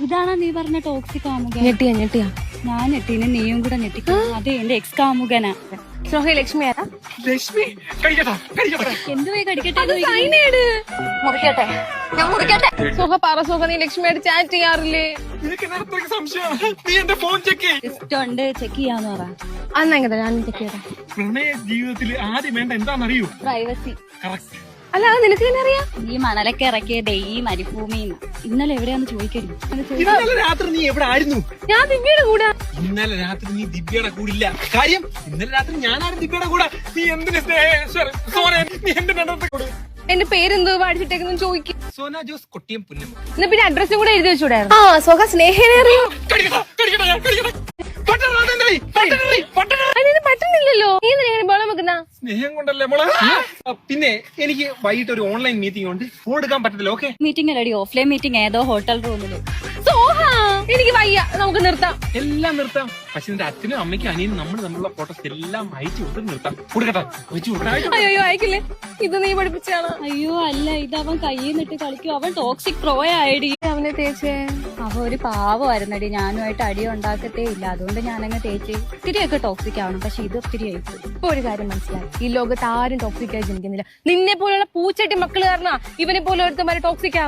ഇതാണോ നീ പറഞ്ഞ ടോക്സിക് കാമുകൻ? ഞെട്ടിയാ ഞാൻ ഞെട്ടീനെ, നീയും കൂടെ ഞെട്ടിക്കും. അതെ, എന്റെ എക്സ് കാമുകനാ. സോഹ ലക്ഷ്മി ആരാ? ലക്ഷ്മി കഴിക്കട്ടാ എന്തുവേ കടിക്കട്ടെ? മുറിക്കട്ടെ, ഞാൻ മുറിക്കട്ടെ. സോഹ പറ സോഹ, നീ ലക്ഷ്മിയായിട്ട് ചാറ്റ് ചെയ്യാറില്ലേ? നിനക്ക് നേരത്തെ സംശയമാണ്. നീ എന്റെ ഫോൺ ചെക്ക് ഇഷ്ടമുണ്ട്, ചെക്ക് ചെയ്യാന്ന് പറ. അന്നെങ്ങനെ ഞാൻ ചെക്ക് ചെയ്യട്ടെ. പ്രണയ ജീവിതത്തിൽ ആദ്യം വേണ്ട എന്താണെന്നറിയൂ? പ്രൈവസി. കറക്റ്റ്. അല്ല അത് നിനക്ക് തന്നെ അറിയാം. ഈ മണലൊക്കെ ഇറക്കിയത് ഈ മരുഭൂമിന്ന്. ഇന്നലെ എവിടെയാന്ന് ചോദിക്കരുത്. ഇന്നലെ രാത്രി നീ എവിടെ ആയിരുന്നു? ഞാൻ ദിവ്യയുടെ കൂടെ. ഇന്നലെ രാത്രി നീ ദിവ്യയുടെ കൂടില്ല. കാര്യം ഇന്നലെ രാത്രി ഞാനാണ് ദിവ്യയുടെ കൂടെ. നീ എന്തിന് സോന, നീ എന്തിനാ കൂടെ? എന്റെ പേരെന്തോ വാടിച്ചിട്ടേക്കെന്ന് ചോദിക്കും. സോന ജോസ് കൊട്ടിയം പുന്നം. എന്നാ പിന്നെ അഡ്രസ്സും കൂടെ എഴുതി വെച്ചൂടായിരുന്നു. ആ സോഹ സ്നേഹനെ അറിയോ? അതിന് പറ്റുന്നില്ലല്ലോ. നീ എന്തിനാ ബളം വെക്കുന്ന? സ്നേഹം കൊണ്ടല്ലേ മോളെ. പിന്നെ എനിക്ക് വൈകിട്ട് ഒരു ഓൺലൈൻ മീറ്റിംഗ് ഉണ്ട്, ഫോൺ എടുക്കാൻ പറ്റത്തില്ല. ഓക്കെ, മീറ്റിംഗ് അല്ലടി, ഓഫ്ലൈൻ മീറ്റിംഗ്. ഏതോ ഹോട്ടൽ റൂമില്. സോഹ എനിക്ക് വയ്യ, നമുക്ക് നിർത്താം. എല്ലാം നിർത്താം. പക്ഷെ നിന്റെ അച്ഛനും അമ്മയ്ക്കും അനിയനും നമ്മൾ തമ്മിലുള്ള ഫോട്ടോസ് എല്ലാം അയച്ചു കൊടുത്ത് നിർത്താം. കൊടുക്കട്ടെ, വെച്ചു കൊടുക്കാം. അയ്യോ അയക്കില്ലേ, ഇത് നീ പഠിപ്പിച്ചാണ്. അയ്യോ അല്ല, ഇത് അവൻ കയ്യിൽ നിന്നിട്ട് കളിക്കും. അവൻ ടോക്സിക് പ്രോ ആയിടി. അവനെ തേച്ചേ. അവ ഒരു പാവമായിരുന്നടി, ഞാനുമായിട്ട് അടി ഉണ്ടാക്കത്തേ ഇല്ല. അതുകൊണ്ട് ഞാനങ്ങ് തേച്ച്. ഒത്തിരിയൊക്കെ ടോക്സിക് ആവണം, പക്ഷെ ഇത് ഒത്തിരി ആയിപ്പോയി. ഇപ്പൊ ഒരു കാര്യം മനസ്സിലായി, ഈ ലോകത്ത് ആരും ടോക്സിക് ആയി ജനിക്കുന്നില്ല. നിന്നെ പോലുള്ള പൂച്ചട്ടി മക്കള് കാരണം ഇവനെ പോലെ ഒരുത്തന്മാരെ ടോക്സിക് ആവും.